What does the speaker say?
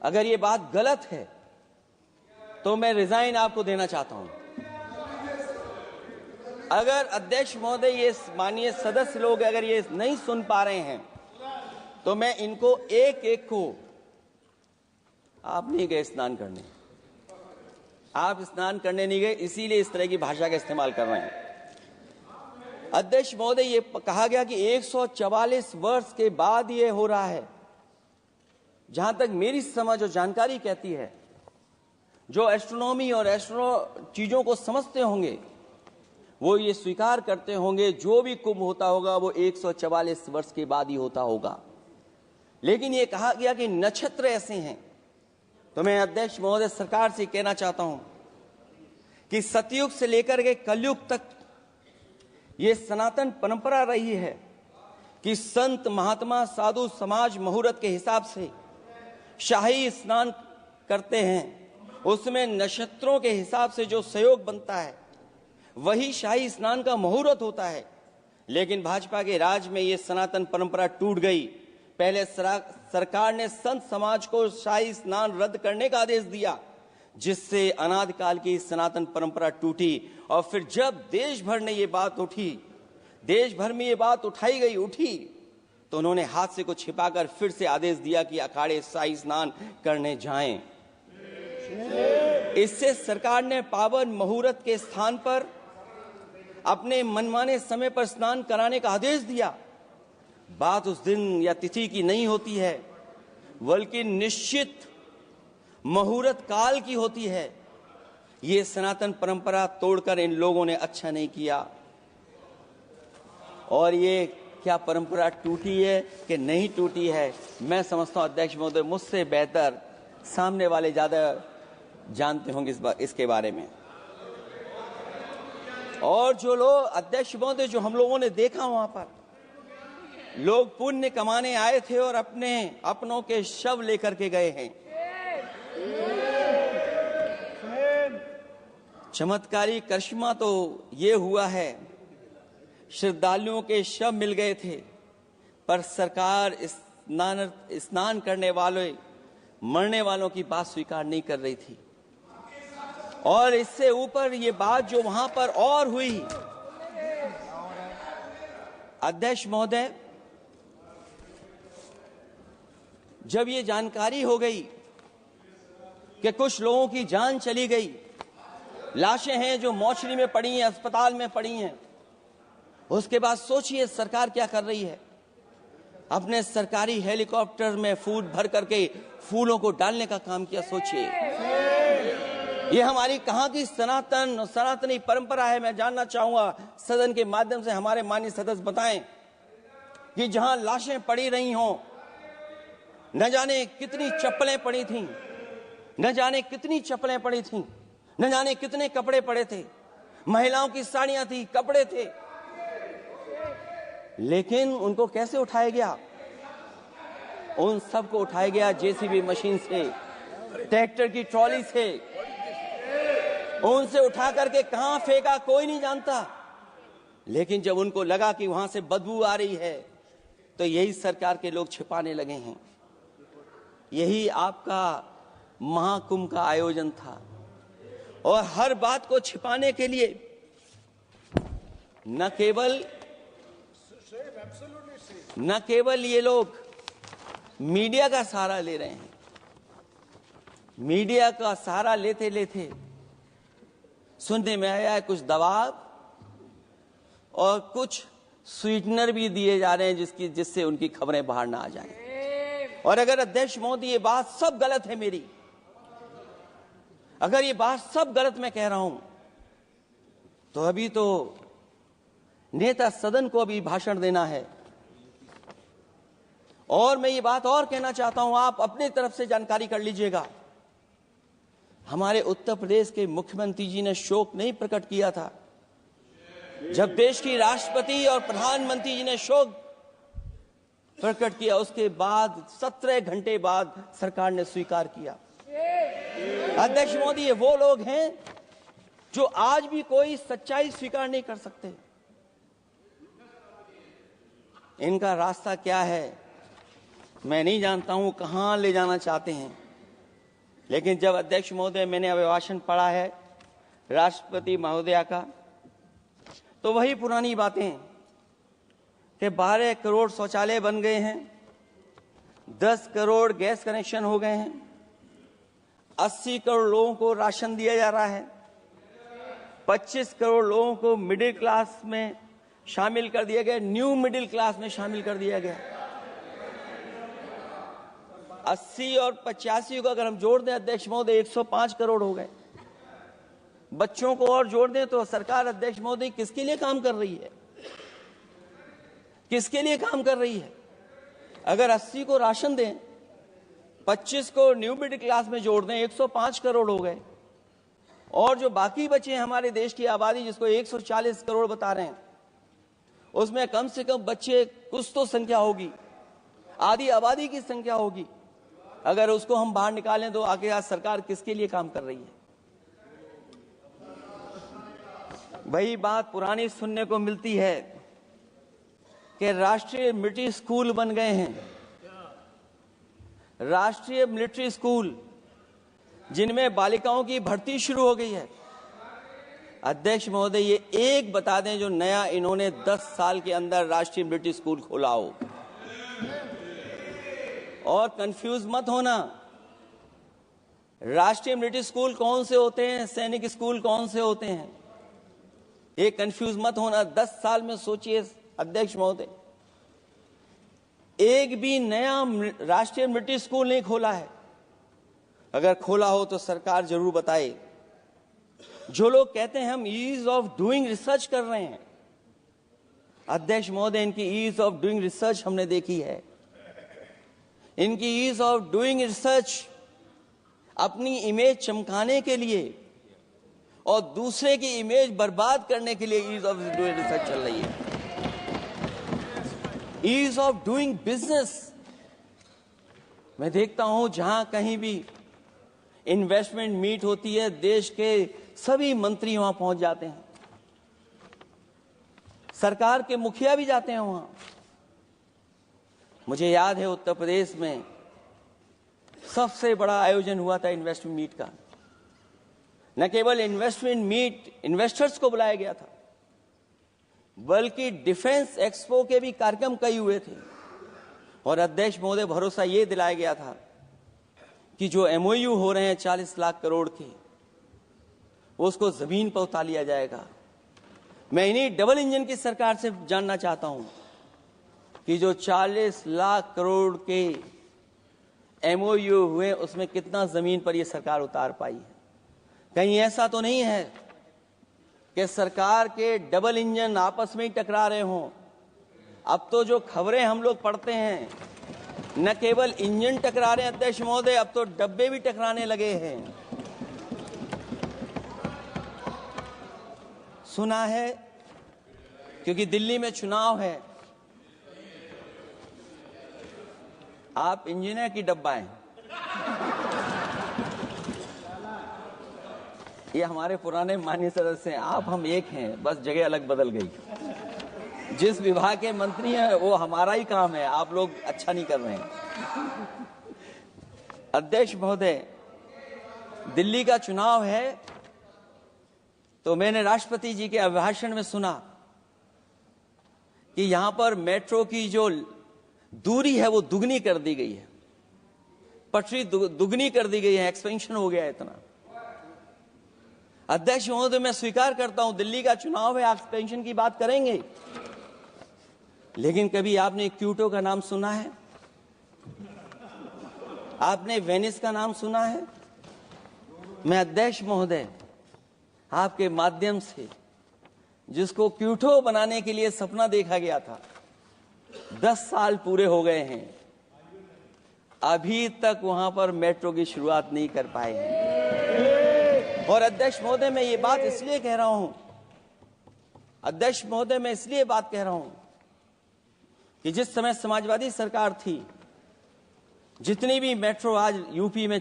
अगर ये बात गलत है तो मैं रिजाइन आपको देना चाहता हूं। अगर अध्यक्ष महोदय, ये माननीय सदस्य लोग अगर ये नहीं सुन पा रहे हैं तो मैं इनको एक एक को, आप नहीं गए स्नान करने, आप स्नान करने नहीं गए, इसीलिए इस तरह की भाषा का इस्तेमाल कर रहे हैं। अध्यक्ष महोदय, ये कहा गया कि 144 वर्ष के बाद ये हो रहा है। जहां तक मेरी समझ और जानकारी कहती है, जो एस्ट्रोनॉमी और एस्ट्रो चीजों को समझते होंगे वो ये स्वीकार करते होंगे, जो भी कुंभ होता होगा वो 144 वर्ष के बाद ही होता होगा। लेकिन ये कहा गया कि नक्षत्र ऐसे हैं, तो मैं अध्यक्ष महोदय सरकार से कहना चाहता हूं कि सतयुग से लेकर के कलयुग तक ये सनातन परंपरा रही है कि संत महात्मा साधु समाज मुहूर्त के हिसाब से शाही स्नान करते हैं, उसमें नक्षत्रों के हिसाब से जो सहयोग बनता है वही शाही स्नान का मुहूर्त होता है। लेकिन भाजपा के राज में ये सनातन परंपरा टूट गई। पहले सरकार ने संत समाज को शाही स्नान रद्द करने का आदेश दिया, जिससे अनादिकाल की सनातन परंपरा टूटी। और फिर जब देश भर ने ये बात उठी, देश भर में ये बात उठी, तो उन्होंने हादसे को छिपाकर फिर से आदेश दिया कि अखाड़े शाही स्नान करने जाएं। इससे सरकार ने पावन मुहूर्त के स्थान पर अपने मनमाने समय पर स्नान कराने का आदेश दिया। बात उस दिन या तिथि की नहीं होती है, बल्कि निश्चित मुहूर्त काल की होती है। ये सनातन परंपरा तोड़कर इन लोगों ने अच्छा नहीं किया। और ये क्या परंपरा टूटी है कि नहीं टूटी है, मैं समझता हूं अध्यक्ष महोदय मुझसे बेहतर सामने वाले ज्यादा जानते होंगे इसके बारे में। और जो लोग अध्यक्ष महोदय, जो हम लोगों ने देखा वहां पर लोग पुण्य कमाने आए थे और अपनों के शव लेकर के गए हैं। चमत्कारी करिश्मा तो ये हुआ है, श्रद्धालुओं के शव मिल गए थे, पर सरकार स्नान करने वाले मरने वालों की बात स्वीकार नहीं कर रही थी। और इससे ऊपर ये बात जो वहां पर और हुई, अध्यक्ष महोदय, जब ये जानकारी हो गई कि कुछ लोगों की जान चली गई, लाशें हैं जो मोर्चरी में पड़ी हैं, अस्पताल में पड़ी हैं, उसके बाद सोचिए सरकार क्या कर रही है। अपने सरकारी हेलीकॉप्टर में फूल भर करके फूलों को डालने का काम किया। सोचिए ये हमारी कहां की सनातनी परंपरा है। मैं जानना चाहूंगा सदन के माध्यम से हमारे माननीय सदस्य बताएं कि जहां लाशें पड़ी रही हों, न जाने कितनी चप्पलें पड़ी थीं, न जाने कितनी चप्पलें पड़ी थीं, न जाने कितने कपड़े पड़े थे, महिलाओं की साड़ियां थी, कपड़े थे, लेकिन उनको कैसे उठाया गया? उन सबको उठाया गया जेसीबी मशीन से, ट्रैक्टर की ट्रॉली से। उनसे उठा करके कहां फेंका कोई नहीं जानता, लेकिन जब उनको लगा कि वहां से बदबू आ रही है तो यही सरकार के लोग छिपाने लगे हैं। यही आपका महाकुंभ का आयोजन था। और हर बात को छिपाने के लिए न केवल ये लोग मीडिया का सहारा ले रहे हैं, मीडिया का सहारा लेते लेते सुनने में आया है कुछ दबाव और कुछ स्वीटनर भी दिए जा रहे हैं जिससे उनकी खबरें बाहर ना आ जाएं। और अगर अध्यक्ष मोदी ये बात सब गलत है मेरी, अगर ये बात सब गलत मैं कह रहा हूं, तो अभी तो नेता सदन को अभी भाषण देना है। और मैं ये बात और कहना चाहता हूं, आप अपनी तरफ से जानकारी कर लीजिएगा। हमारे उत्तर प्रदेश के मुख्यमंत्री जी ने शोक नहीं प्रकट किया था। जब देश की राष्ट्रपति और प्रधानमंत्री जी ने शोक प्रकट किया, उसके बाद 17 घंटे बाद सरकार ने स्वीकार किया। अध्यक्ष मोदी, ये वो लोग हैं जो आज भी कोई सच्चाई स्वीकार नहीं कर सकते। इनका रास्ता क्या है मैं नहीं जानता हूं, कहां ले जाना चाहते हैं, लेकिन जब अध्यक्ष महोदय मैंने अभिभाषण पढ़ा है राष्ट्रपति महोदया का, तो वही पुरानी बातें कि 12 करोड़ शौचालय बन गए हैं, 10 करोड़ गैस कनेक्शन हो गए हैं, 80 करोड़ लोगों को राशन दिया जा रहा है, 25 करोड़ लोगों को मिडिल क्लास में शामिल कर दिया गया, न्यू मिडिल क्लास में शामिल कर दिया गया। 80 और 85 को अगर हम जोड़ दें अध्यक्ष महोदय 105 करोड़ हो गए। बच्चों को और जोड़ दें तो सरकार अध्यक्ष महोदय किसके लिए काम कर रही है? किसके लिए काम कर रही है? अगर 80 को राशन दें, 25 को न्यू मिडिल क्लास में जोड़ दें, 105 करोड़ हो गए। और जो बाकी बचे हैं हमारे देश की आबादी, जिसको 140 करोड़ बता रहे हैं, उसमें कम से कम बच्चे कुछ तो संख्या होगी, आधी आबादी की संख्या होगी। अगर उसको हम बाहर निकालें तो आगे आज सरकार किसके लिए काम कर रही है? वही बात पुरानी सुनने को मिलती है कि राष्ट्रीय मिलिट्री स्कूल बन गए हैं, राष्ट्रीय मिलिट्री स्कूल जिनमें बालिकाओं की भर्ती शुरू हो गई है। अध्यक्ष महोदय, ये एक बता दें जो नया इन्होंने 10 साल के अंदर राष्ट्रीय मिलिट्री स्कूल खोला हो। और कंफ्यूज मत होना, राष्ट्रीय मिलिट्री स्कूल कौन से होते हैं, सैनिक स्कूल कौन से होते हैं, ये कंफ्यूज मत होना। 10 साल में सोचिए अध्यक्ष महोदय, एक भी नया राष्ट्रीय मिलिट्री स्कूल नहीं खोला है। अगर खोला हो तो सरकार जरूर बताए। जो लोग कहते हैं हम ईज ऑफ डूइंग रिसर्च कर रहे हैं, अध्यक्ष महोदय इनकी ईज ऑफ डूइंग रिसर्च हमने देखी है। इनकी ईज ऑफ डूइंग रिसर्च अपनी इमेज चमकाने के लिए और दूसरे की इमेज बर्बाद करने के लिए ईज ऑफ डूइंग रिसर्च चल रही है। ईज ऑफ डूइंग बिजनेस, मैं देखता हूं जहां कहीं भी इन्वेस्टमेंट मीट होती है, देश के सभी मंत्री वहां पहुंच जाते हैं, सरकार के मुखिया भी जाते हैं वहां। मुझे याद है उत्तर प्रदेश में सबसे बड़ा आयोजन हुआ था इन्वेस्टमेंट मीट का। न केवल इन्वेस्टमेंट मीट इन्वेस्टर्स को बुलाया गया था, बल्कि डिफेंस एक्सपो के भी कार्यक्रम कई हुए थे। और अध्यक्ष महोदय भरोसा ये दिलाया गया था कि जो एमओयू हो रहे हैं 40 लाख करोड़ के, उसको जमीन पर उतार लिया जाएगा। मैं इन्हीं डबल इंजन की सरकार से जानना चाहता हूं कि जो 40 लाख करोड़ के एमओयू हुए, उसमें कितना जमीन पर यह सरकार उतार पाई है? कहीं ऐसा तो नहीं है कि सरकार के डबल इंजन आपस में ही टकरा रहे हों? अब तो जो खबरें हम लोग पढ़ते हैं, न केवल इंजन टकरा रहे हैं अध्यक्ष महोदय, अब तो डब्बे भी टकराने लगे हैं। सुना है क्योंकि दिल्ली में चुनाव है, आप इंजीनियर की डब्बा हैं। ये हमारे पुराने माननीय सदस्य हैं, आप हम एक हैं, बस जगह अलग बदल गई। जिस विभाग के मंत्री हैं वो हमारा ही काम है, आप लोग अच्छा नहीं कर रहे हैं। अध्यक्ष महोदय, दिल्ली का चुनाव है तो मैंने राष्ट्रपति जी के अभिभाषण में सुना कि यहां पर मेट्रो की जो दूरी है वो दुगनी कर दी गई है, पटरी दुगनी कर दी गई है, एक्सपेंशन हो गया है इतना। अध्यक्ष महोदय, मैं स्वीकार करता हूं दिल्ली का चुनाव है, एक्सपेंशन की बात करेंगे, लेकिन कभी आपने क्यूटो का नाम सुना है? आपने वेनिस का नाम सुना है? मैं अध्यक्ष महोदय आपके माध्यम से, जिसको क्यूटो बनाने के लिए सपना देखा गया था, 10 साल पूरे हो गए हैं, अभी तक वहां पर मेट्रो की शुरुआत नहीं कर पाए हैं। और अध्यक्ष महोदय, मैं ये बात इसलिए कह रहा हूं, अध्यक्ष महोदय मैं इसलिए बात कह रहा हूं कि जिस समय समाजवादी सरकार थी, जितनी भी मेट्रो आज यूपी में